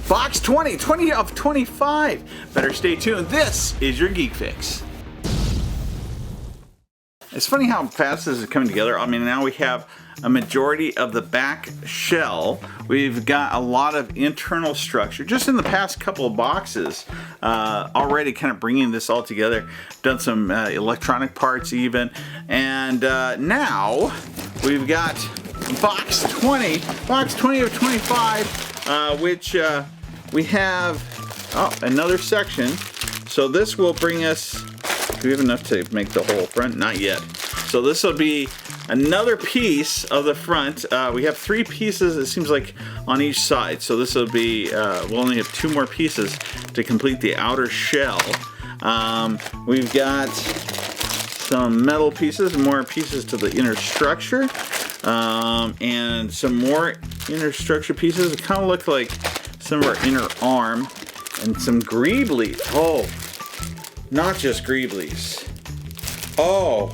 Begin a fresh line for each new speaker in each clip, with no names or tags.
Box 20, 20 of 25. Better stay tuned. This is your Geek Fix. It's funny how fast this is coming together. I mean, now we have a majority of the back shell. We've got a lot of internal structure just in the past couple of boxes, already kind of bringing this all together. Done some electronic parts even, and now we've got box 20 of 25, which we have another section. So this will bring us, do we have enough to make the whole front? Not yet. So this will be another piece of the front. We have 3 pieces, it seems like, on each side. So this will be, we'll only have 2 more pieces to complete the outer shell. We've got some metal pieces, more pieces to the inner structure, and some more inner structure pieces. It kind of look like some of our inner arm, and some greeblies. Oh, not just greeblies. Oh,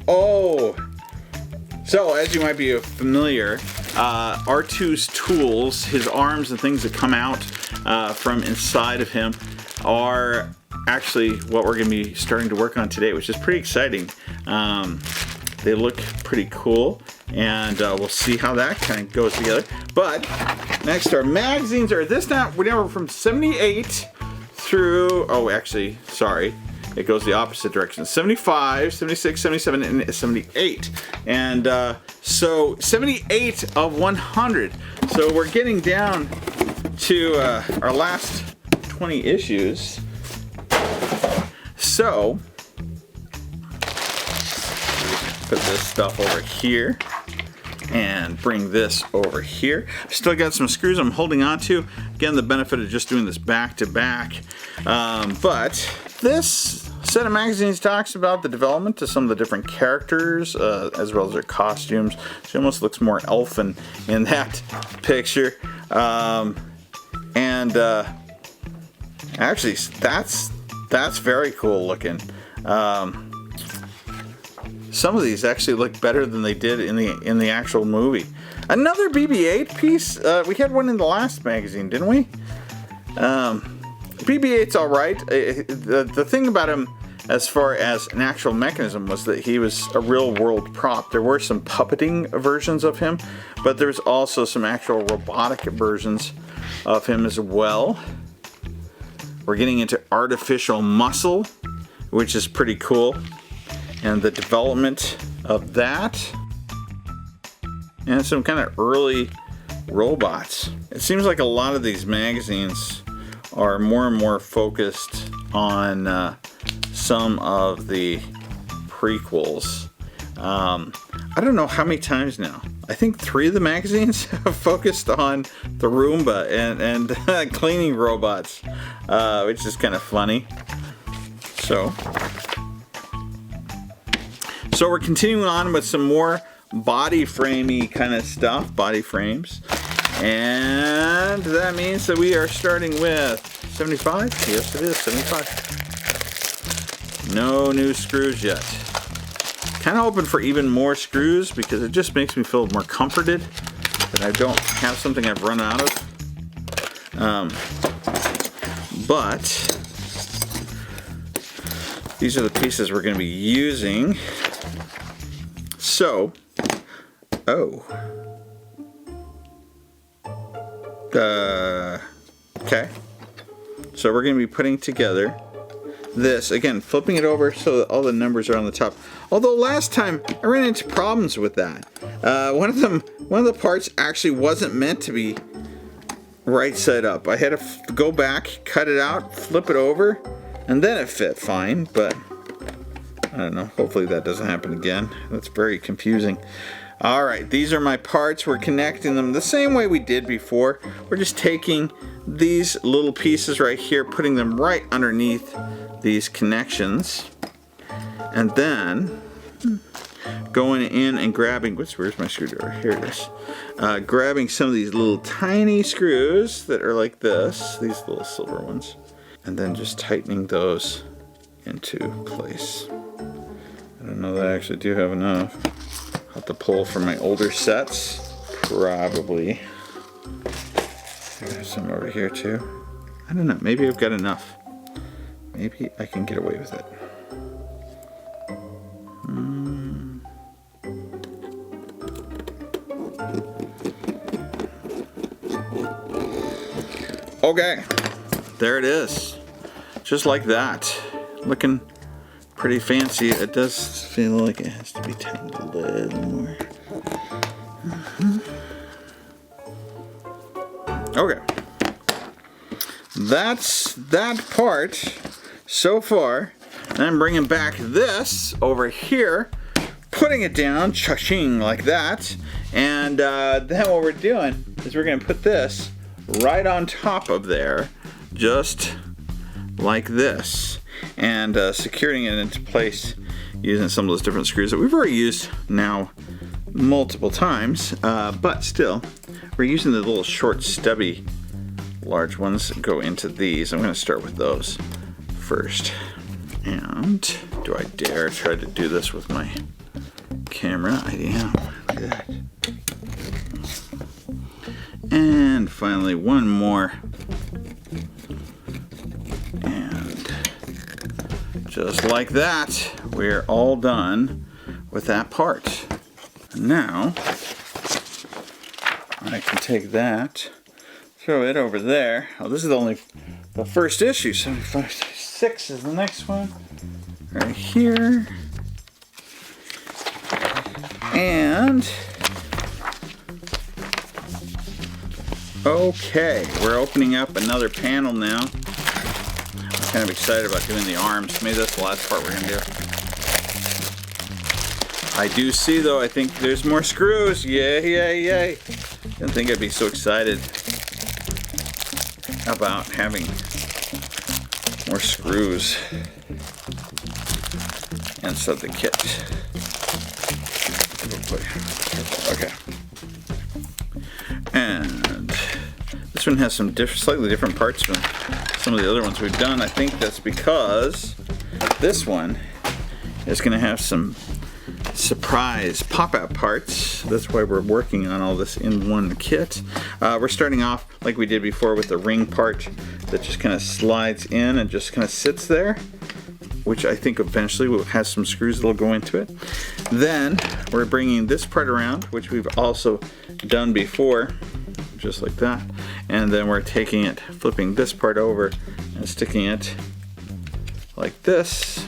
oh. So as you might be familiar, R2's tools, his arms and things that come out from inside of him, are actually what we're going to be starting to work on today, which is pretty exciting. They look pretty cool, and we'll see how that kind of goes together. But next, our magazines are this time, we're from 78 through, oh, actually, sorry, it goes the opposite direction. 75, 76, 77, and 78. And so 78 of 100. So we're getting down to our last 20 issues. So put this stuff over here and bring this over here. I've still got some screws I'm holding on to. Again, the benefit of just doing this back to back. But this set of magazines talks about the development of some of the different characters, as well as their costumes. She almost looks more elfin in that picture. Actually, that's very cool looking. Some of these actually look better than they did in the actual movie. Another BB-8 piece. We had one in the last magazine, didn't we? BB-8's all right. The thing about him, as far as an actual mechanism, was that he was a real-world prop. There were some puppeting versions of him, but there's also some actual robotic versions of him as well. We're getting into artificial muscle, which is pretty cool, and the development of that, and some kind of early robots. It seems like a lot of these magazines are more and more focused on some of the prequels. I don't know how many times now. I think 3 of the magazines have focused on the Roomba and cleaning robots, which is kind of funny. So we're continuing on with some more body framey kind of stuff, body frames. And that means that we are starting with 75. Yes, it is 75. No new screws yet. Kind of hoping for even more screws because it just makes me feel more comforted that I don't have something I've run out of. But these are the pieces we're going to be using. So, okay. So we're going to be putting together this, again, flipping it over so that all the numbers are on the top. Although last time I ran into problems with that. One of the parts actually wasn't meant to be right side up. I had to go back, cut it out, flip it over, and then it fit fine, but I don't know. Hopefully that doesn't happen again. That's very confusing. Alright, these are my parts. We're connecting them the same way we did before. We're just taking these little pieces right here, putting them right underneath these connections, and then going in and grabbing, where's my screwdriver? Here it is. Grabbing some of these little tiny screws that are like this, these little silver ones, and then just tightening those into place. I don't know that I actually do have enough. I'll have to pull from my older sets, probably. There's some over here too. I don't know, maybe I've got enough. Maybe I can get away with it. Okay, there it is. Just like that. Looking pretty fancy. It does feel like it has to be tightened a little more. Okay. That's that part so far. And I'm bringing back this over here, putting it down, cha-ching, like that. And then what we're doing is we're going to put this right on top of there, just like this, and securing it into place using some of those different screws that we've already used now multiple times, but still we're using the little short stubby large ones that go into these. I'm going to start with those first. And do I dare try to do this with my camera? I am. Look at that. And finally one more. And just like that, we're all done with that part. Now I can take that, throw it over there. Oh, this is only the first issue. 75-6 is the next one. Right here. And okay, we're opening up another panel now. I'm kind of excited about doing the arms. Maybe that's the last part we're going to do. I do see, though, I think there's more screws. Yay, yay, yay. Didn't think I'd be so excited about having more screws inside the kit. Okay. And this one has some slightly different parts from some of the other ones we've done. I think that's because this one is going to have some surprise pop-out parts. That's why we're working on all this in one kit. We're starting off like we did before with the ring part that just kind of slides in and just kind of sits there, which I think eventually will have some screws that'll go into it. Then we're bringing this part around, which we've also done before, just like that. And then we're taking it, flipping this part over and sticking it like this,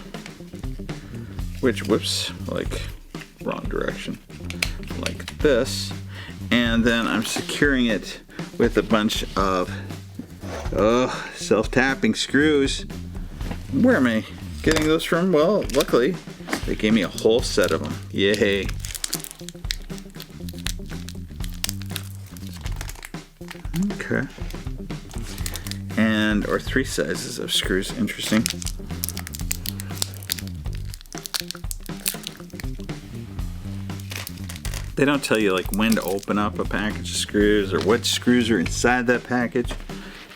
which, whoops, like wrong direction, like this. And then I'm securing it with a bunch of self-tapping screws. Where am I getting those from? Well, luckily they gave me a whole set of them. Yay. Okay. And or 3 sizes of screws. Interesting. They don't tell you like when to open up a package of screws or what screws are inside that package.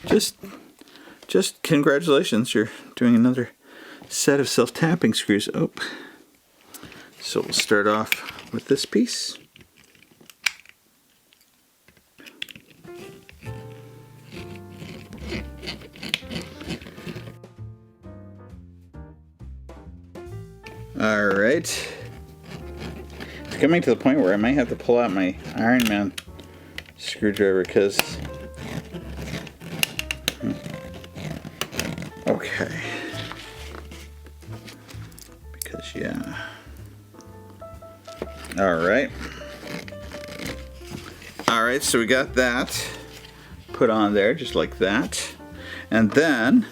Just congratulations, you're doing another set of self-tapping screws. Oh. So we'll start off with this piece. All right. It's coming to the point where I might have to pull out my Iron Man screwdriver because okay. Because yeah. Alright, so we got that put on there just like that. And then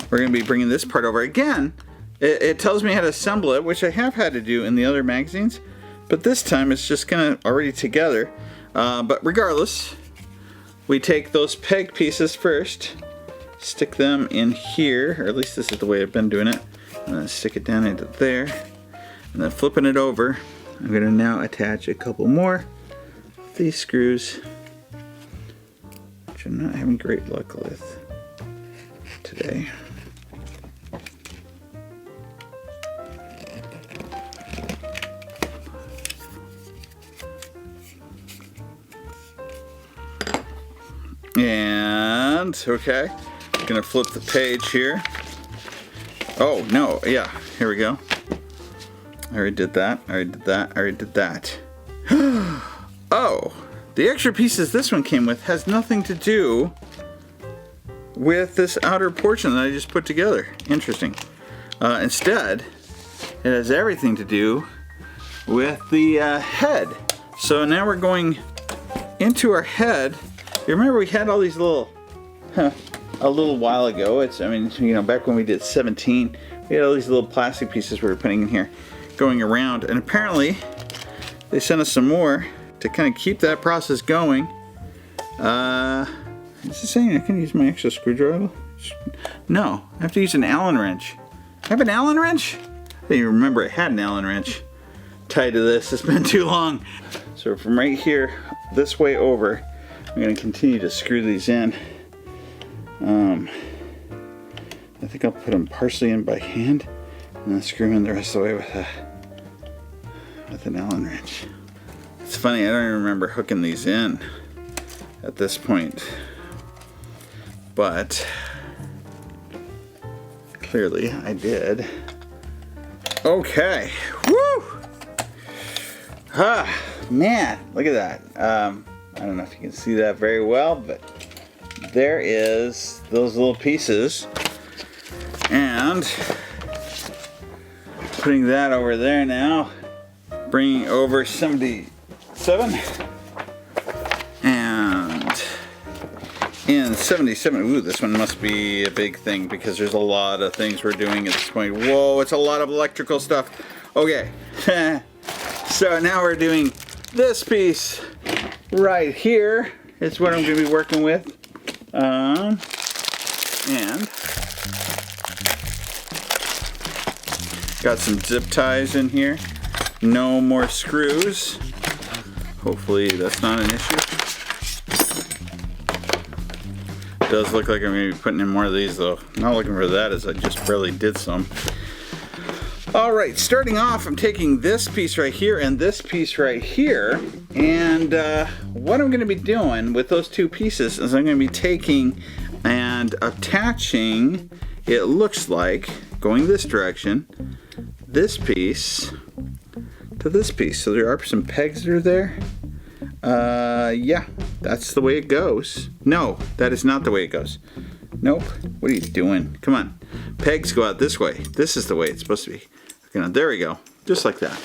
we're going to be bringing this part over again. It tells me how to assemble it, which I have had to do in the other magazines, but this time it's just kind of already together. But regardless, we take those peg pieces first, stick them in here, or at least this is the way I've been doing it, and then stick it down into there, and then flipping it over, I'm going to now attach a couple more of these screws, which I'm not having great luck with today. And, okay, I'm gonna flip the page here. Oh, no, yeah, here we go. I already did that, I already did that, I already did that. Oh, the extra pieces this one came with has nothing to do with this outer portion that I just put together. Interesting. Instead, it has everything to do with the head. So now we're going into our head. You remember we had all these little, a little while ago, I mean, you know, back when we did 17, we had all these little plastic pieces we were putting in here, going around, and apparently they sent us some more to kind of keep that process going. Is it saying I can use my extra screwdriver? No, I have to use an Allen wrench. I have an Allen wrench? I didn't even remember I had an Allen wrench tied to this. It's been too long. So from right here, this way over, I'm going to continue to screw these in. I think I'll put them partially in by hand and then screw them in the rest of the way with an Allen wrench. It's funny, I don't even remember hooking these in at this point, but clearly I did. Okay, woo! Ah, man, look at that. I don't know if you can see that very well, but there is those little pieces, and putting that over there now, bringing over 77, and in 77, ooh, this one must be a big thing because there's a lot of things we're doing at this point. Whoa, it's a lot of electrical stuff. Okay, so now we're doing this piece right here. It's what I'm going to be working with. And got some zip ties in here. No more screws. Hopefully that's not an issue. Does look like I'm going to be putting in more of these though. Not looking for that as I just barely did some. Alright, starting off, I'm taking this piece right here and this piece right here, and what I'm going to be doing with those two pieces is I'm going to be taking and attaching, it looks like, going this direction, this piece to this piece. So there are some pegs that are there. Yeah, that's the way it goes. No, that is not the way it goes. Nope. What are you doing? Come on. Pegs go out this way. This is the way it's supposed to be. Okay, now there we go. Just like that.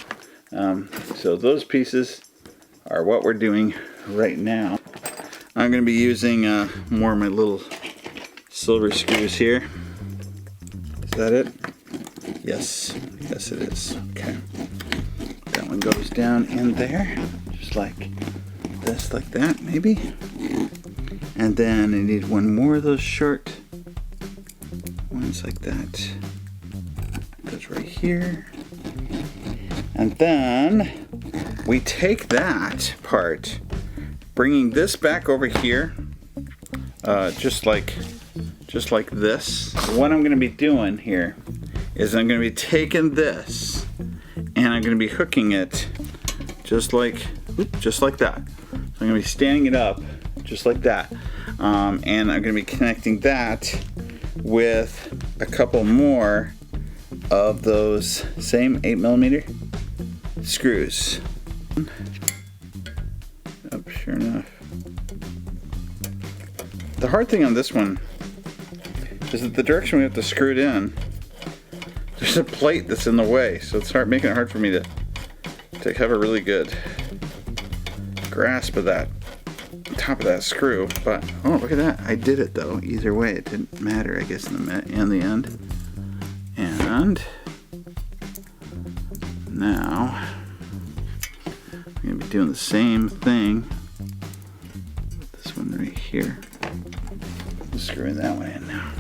So those pieces are what we're doing right now. I'm going to be using more of my little silver screws here. Is that it? Yes. Yes, it is. Okay. That one goes down in there. Just like this, like that, maybe. And then I need one more of those short ones like that. Goes right here. And then we take that part, bringing this back over here, just like this. What I'm going to be doing here is I'm going to be taking this and I'm going to be hooking it just like that. So I'm going to be standing it up just like that, and I'm going to be connecting that with a couple more of those same 8mm screws. Oh, sure enough. The hard thing on this one is that the direction we have to screw it in, there's a plate that's in the way, so it's making it hard for me to have a really good grasp of that top of that screw. But oh, look at that! I did it though. Either way, it didn't matter, I guess, in the end. And now I'm gonna be doing the same thing with this one right here. I'm screwing that one in now.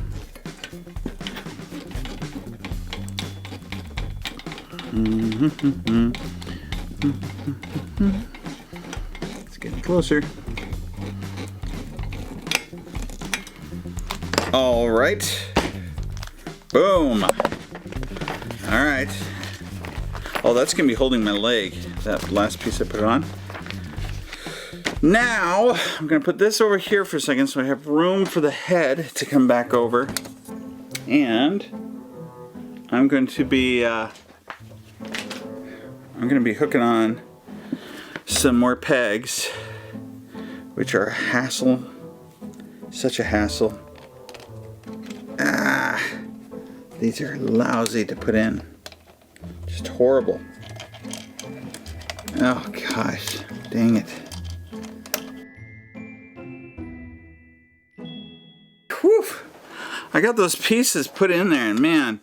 It's getting closer. All right. Boom. All right. Oh, that's gonna be holding my leg. That last piece I put on. Now, I'm going to put this over here for a second so I have room for the head to come back over. And I'm going to be hooking on some more pegs, which are a hassle. Such a hassle. These are lousy to put in. Just horrible. Oh gosh, dang it. Whew. I got those pieces put in there and man,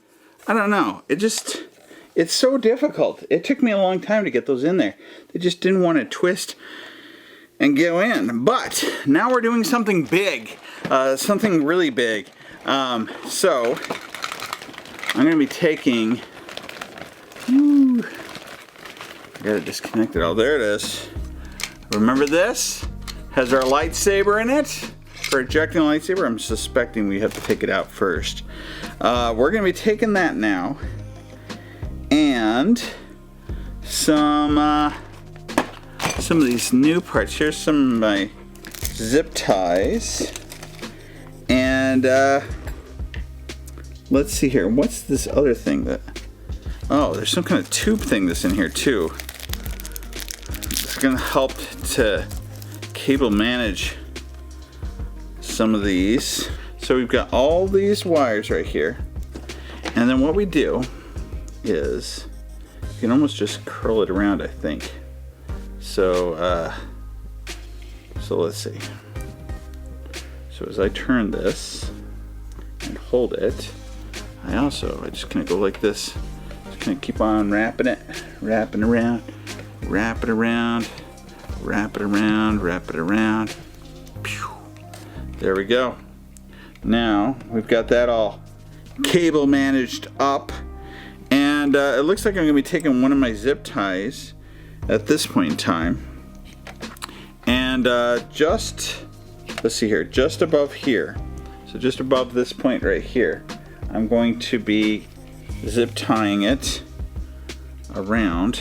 I don't know. It's so difficult. It took me a long time to get those in there. They just didn't want to twist and go in. But now we're doing something big. Something really big. So I'm going to be taking... I got it disconnected. Oh, there it is. Remember this? Has our lightsaber in it. For ejecting a lightsaber, I'm suspecting we have to take it out first. We're going to be taking that now. And some of these new parts. Here's some of my zip ties. And let's see here. What's this other thing that... Oh, there's some kind of tube thing that's in here too. It's going to help to cable manage some of these. So we've got all these wires right here. And then what we do is you can almost just curl it around, I think. So let's see. So as I turn this and hold it, I just kind of go like this. Just kind of keep on wrapping it, wrap it around, wrap it around, wrap it around, wrap it around. Pew. There we go. Now we've got that all cable managed up. And it looks like I'm going to be taking one of my zip ties at this point in time. And let's see here, just above here. So just above this point right here, I'm going to be zip tying it around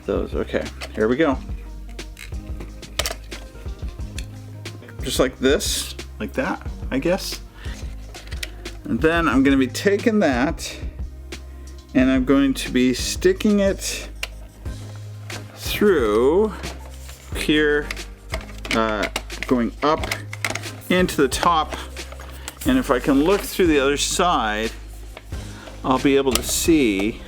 those. Okay, here we go. Just like this, like that, I guess. And then I'm going to be taking that and I'm going to be sticking it through here, going up into the top. And if I can look through the other side, I'll be able to see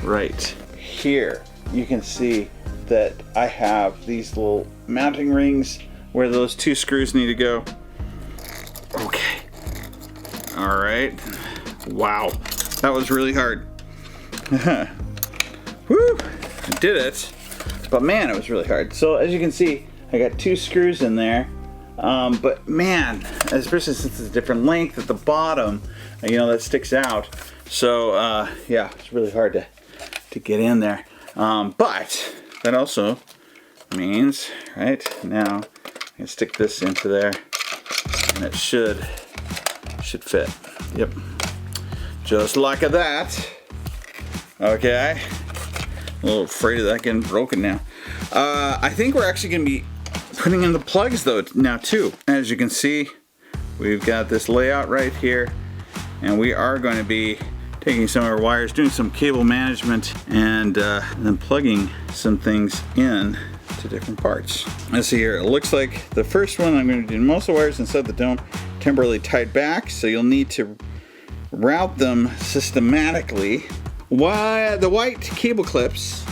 right here. You can see that I have these little mounting rings where those two screws need to go. Okay. All right. Wow. That was really hard. Woo! I did it. But man, it was really hard. So as you can see, I got two screws in there. But man, especially since it's a different length at the bottom, you know, that sticks out. So yeah, it's really hard to get in there. But that also means, right, now I can stick this into there and it should fit. Yep. Just like that. Okay. A little afraid of that getting broken now. I think we're actually going to be putting in the plugs though now too. As you can see, we've got this layout right here, and we are going to be taking some of our wires, doing some cable management, and then plugging some things in to different parts. Let's see here. It looks like the first one, I'm going to do most of the wires inside the dome temporarily tied back, so you'll need to route them systematically. The white cable clips,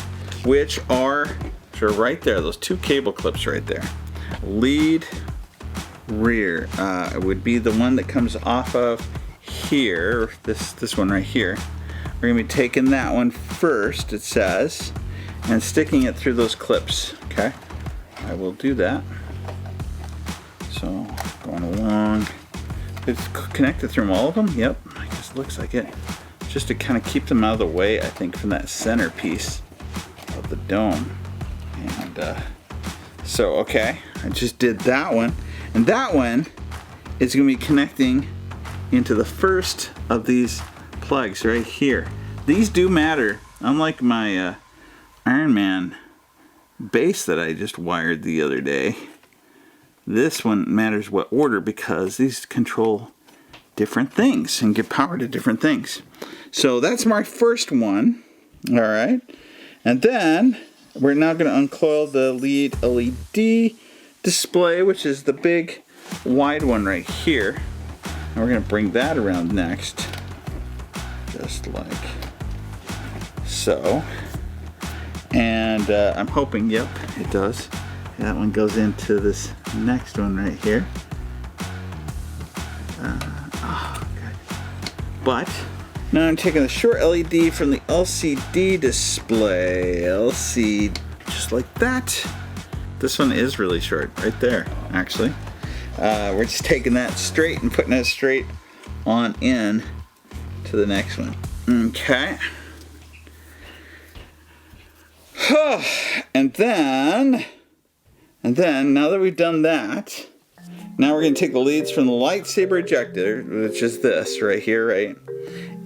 which are right there, those two cable clips right there. Lead, rear would be the one that comes off of here, this one right here. We're gonna be taking that one first, it says, and sticking it through those clips. Okay, I will do that. So going along, it's connected through all of them. Yep, I guess it looks like it. Just to kind of keep them out of the way, I think, from that center piece of the dome. And so okay, I just did that one, and that one is going to be connecting into the first of these plugs right here. these do matter. Unlike my Iron Man base that I just wired the other day, this one matters what order, because these control different things and give power to different things. So that's my first one. All right, and then we're now going to uncoil the lead LED display, which is the big wide one right here, and we're going to bring that around next, just like so. And I'm hoping, yep, it does. That one goes into this next one right here. Oh, good. But now I'm taking the short LED from the LCD display. LCD, just like that. This one is really short, right there, actually. We're just taking that straight and putting it straight on in to the next one. Okay. And then now that we've done that, now we're going to take the leads from the lightsaber ejector, which is this right here, right?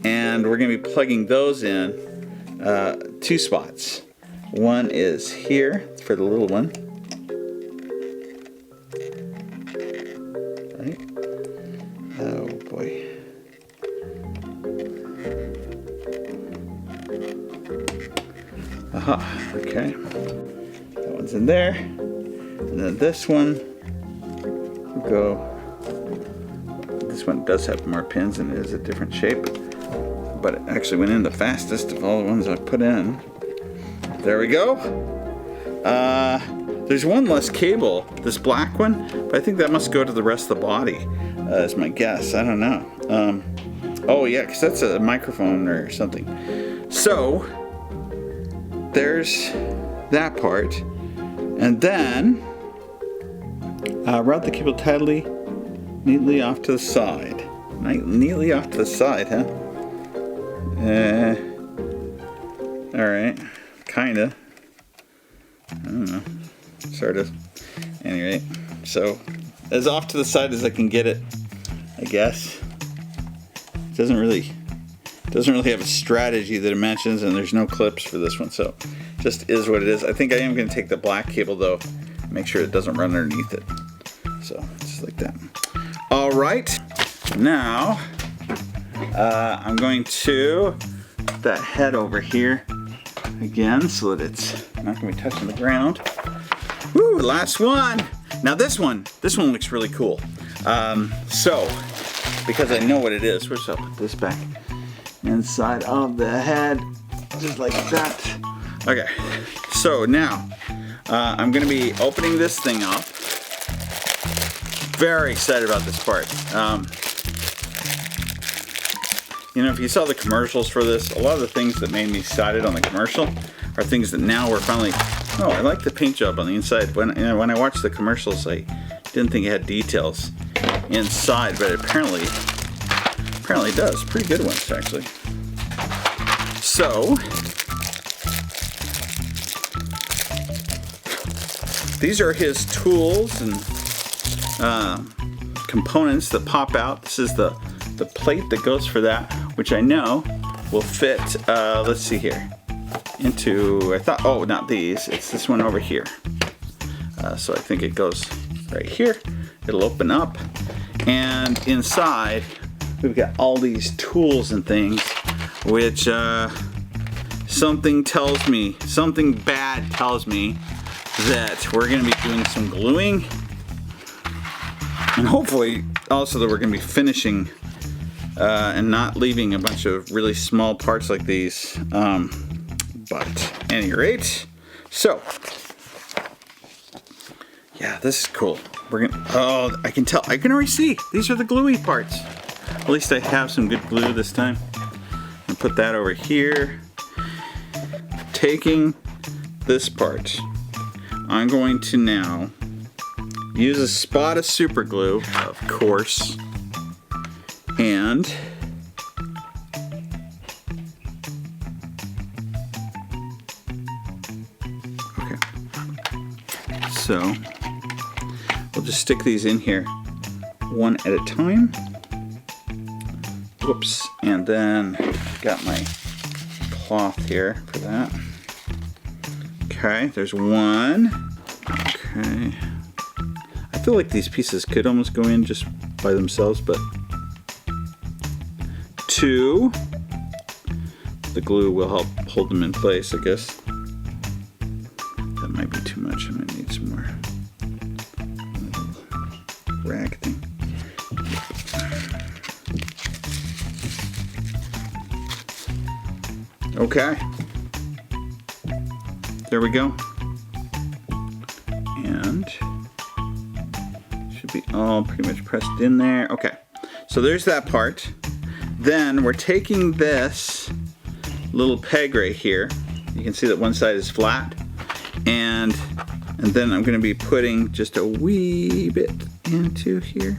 And we're going to be plugging those in 2 spots. One is here for the little one, right? Oh boy. Aha, okay. That one's in there. And then this one will go. This one does have more pins and it is a different shape, but it actually went in the fastest of all the ones I put in. There we go. There's one less cable, this black one, but I think that must go to the rest of the body, is my guess. I don't know. Oh yeah, because that's a microphone or something. So there's that part, and then route the cable tightly, neatly off to the side. Neatly off to the side, huh? Alright, kinda. I don't know, sort of. Anyway, so as off to the side as I can get it, I guess. It doesn't really have a strategy that it mentions, and there's no clips for this one, so just is what it is. I think I am going to take the black cable though, make sure it doesn't run underneath it. So just like that. All right, now I'm going to put that head over here again so that it's not going to be touching the ground. Woo, last one. Now this one looks really cool. So because I know what it is, first I'll put this back inside of the head, just like that. Okay, so now I'm going to be opening this thing up. Very excited about this part. You know, if you saw the commercials for this, a lot of the things that made me excited on the commercial are things that now we're finally, oh, I like the paint job on the inside. When I watched the commercials, I didn't think it had details inside, but apparently it does. Pretty good ones, actually. So these are his tools and components that pop out. This is the plate that goes for that, which I know will fit, let's see here, into, I thought, oh, not these, it's this one over here. So I think it goes right here. It'll open up, and inside we've got all these tools and things, which something bad tells me that we're going to be doing some gluing, and hopefully also that we're going to be finishing and not leaving a bunch of really small parts like these. But at any rate, so yeah, this is cool. We're gonna, oh, I can already see these are the gluey parts. At least I have some good glue this time. And put that over here. Taking this part, I'm going to now use a spot of super glue, of course, and okay, so we'll just stick these in here one at a time. Whoops, and then got my cloth here for that. Okay, there's one. Okay. I feel like these pieces could almost go in just by themselves, but two. The glue will help hold them in place, I guess. That might be too much. I might need some more rag thing. Okay. There we go. And should be all pretty much pressed in there. Okay. So there's that part. Then we're taking this little peg right here. You can see that one side is flat. And then I'm going to be putting just a wee bit into here.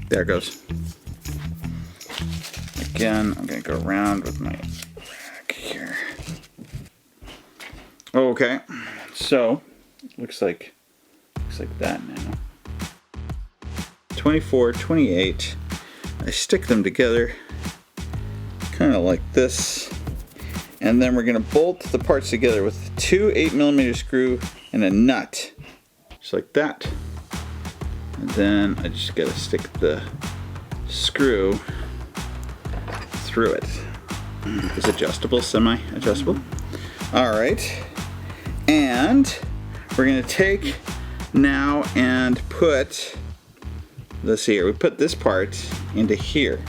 There it goes. Again, I'm going to go around with my rack here. Okay, so looks like that now. 24, 28. I stick them together, kind of like this, and then we're going to bolt the parts together with two 8mm screw and a nut, just like that. And then I just got to stick the screw through it. It's adjustable, semi-adjustable. All right, and we're going to take now and put, let's see here, we put this part into here.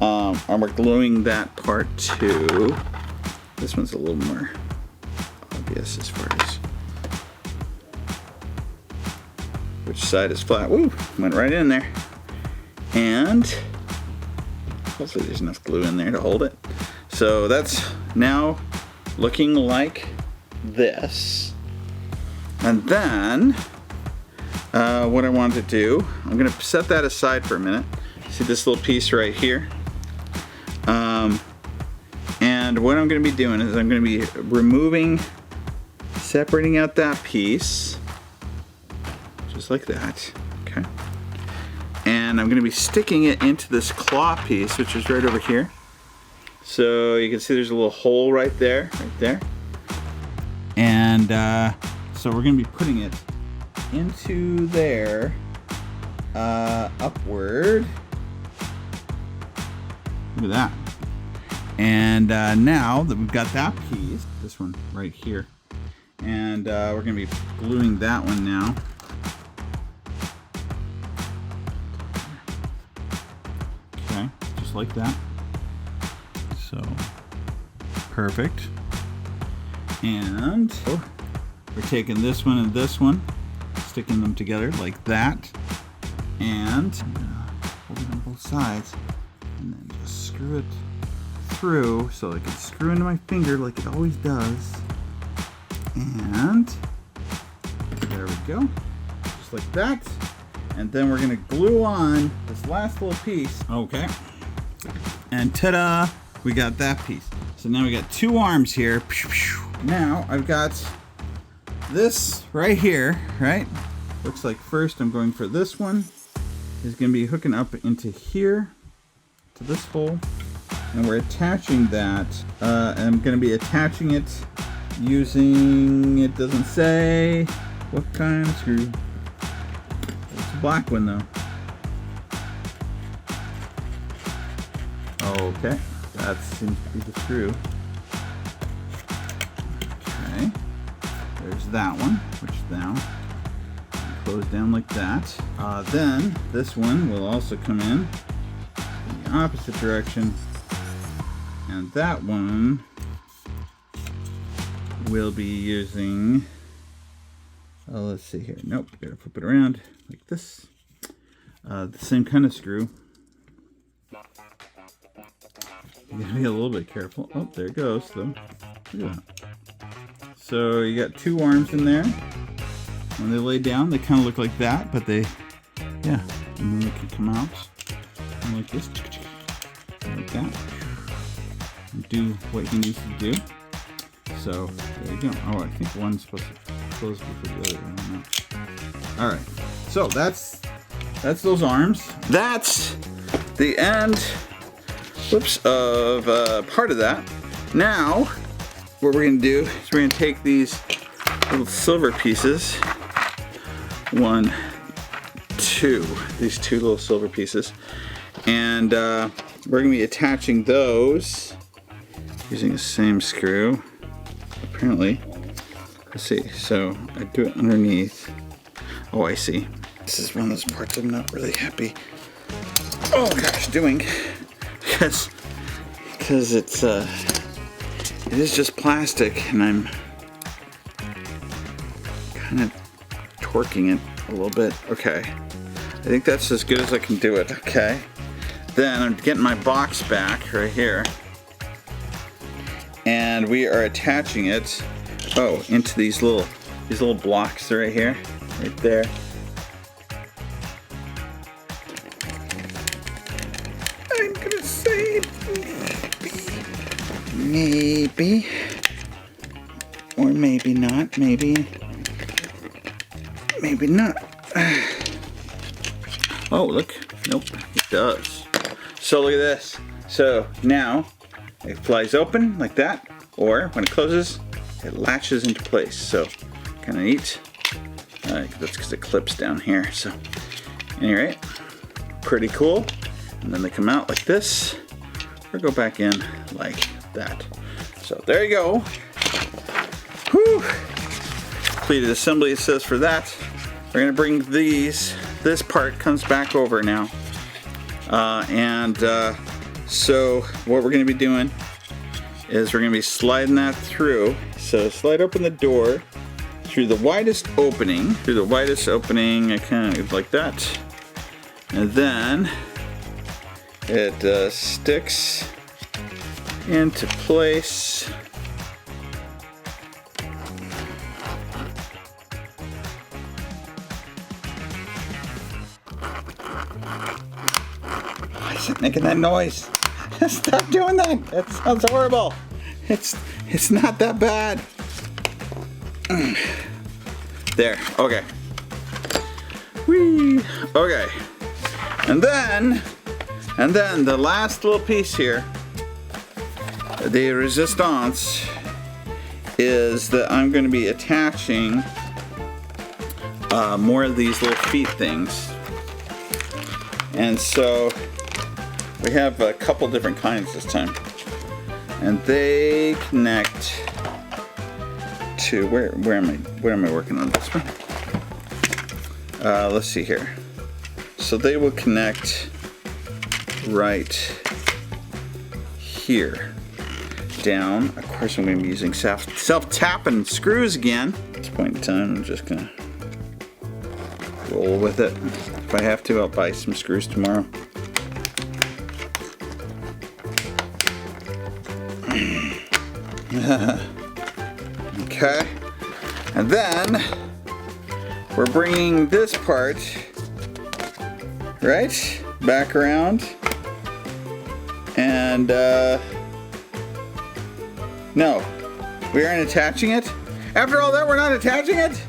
And we're gluing that part to, this one's a little more obvious as far as which side is flat. Woo, went right in there. And hopefully there's enough glue in there to hold it. So that's now looking like this. And then what I want to do, I'm going to set that aside for a minute. See this little piece right here? And what I'm going to be doing is I'm going to be removing, separating out that piece, just like that. Okay. And I'm going to be sticking it into this claw piece, which is right over here. So you can see there's a little hole right there, And so we're going to be putting it into there, upward. Look at that. And now that we've got that piece, this one right here, and we're going to be gluing that one now. Okay, just like that. So, perfect. And we're taking this one and this one, sticking them together like that, and hold it on both sides, and then just screw it through so it can screw into my finger like it always does. And there we go, just like that. And then we're gonna glue on this last little piece. Okay, and ta-da, we got that piece. So now we got two arms here. Now I've got this right here, right? Looks like first I'm going for this one. Is going to be hooking up into here, to this hole. And we're attaching that. I'm going to be attaching it using, it doesn't say what kind of screw. It's a black one though. Okay, that seems to be the screw. Okay, there's that one, which now close down like that. Then this one will also come in the opposite direction, and that one will be using, let's see here, nope, gotta flip it around like this, the same kind of screw. You gotta be a little bit careful. Oh, there it goes though. Look at that. So you got two arms in there. When they lay down, they kind of look like that, but they, yeah, and then they can come out and like this, like that, and do what he needs to do. So there you go. Oh, I think one's supposed to close before the other one. All right. so that's those arms. That's the end, whoops, of part of that. Now, what we're gonna do is we're gonna take these little silver pieces, 1, 2, these 2 little silver pieces, and we're gonna be attaching those using the same screw, apparently. Let's see, so I do it underneath. Oh, I see. This is one of those parts I'm not really happy, oh gosh, doing, because it is just plastic, and I'm kind of torquing it a little bit. Okay, I think that's as good as I can do it. Okay, then I'm getting my box back right here, and we are attaching it, oh, into these little blocks right here, right there. I'm gonna say maybe, or maybe not, maybe not. Oh, look, nope, it does. So look at this. So now it flies open like that, or when it closes, it latches into place. So kind of neat. That's because it clips down here. So anyway, pretty cool. And then they come out like this, or go back in like that. So there you go. Whew. Completed assembly, it says for that. We're gonna bring this part comes back over now. So what we're gonna be doing is we're gonna be sliding that through. So slide open the door through the widest opening, I kind of like that. And then it sticks into place. Why is it making that noise? Stop doing that. That sounds horrible. It's not that bad. There. Okay. Whee. Okay. And then the last little piece here, the resistance, is that I'm going to be attaching more of these little feet things. And so we have a couple different kinds this time, and they connect to where am I working on this one? Let's see here. So they will connect right here down. Of course, I'm going to be using self-tapping screws again. At this point in time, I'm just going to roll with it. If I have to, I'll buy some screws tomorrow. Okay, and then we're bringing this part right back around, and no, we aren't attaching it. After all that, we're not attaching it?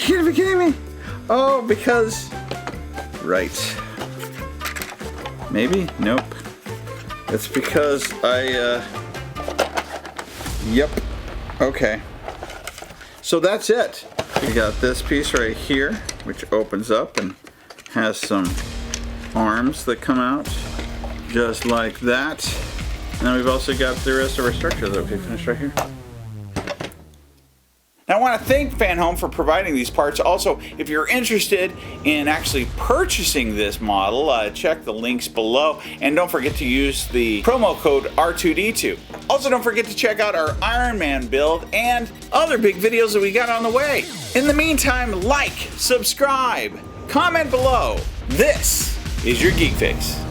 You gotta be kidding me. Oh, because, right, maybe, nope, it's because yep, okay, so that's it. We got this piece right here, which opens up and has some arms that come out just like that. And then we've also got the rest of our structure that we finished right here. Now, I want to thank Fanhome for providing these parts. Also, if you're interested in actually purchasing this model, check the links below. And don't forget to use the promo code R2-D2. Also, don't forget to check out our Iron Man build and other big videos that we got on the way. In the meantime, like, subscribe, comment below. This is your Geek Fix.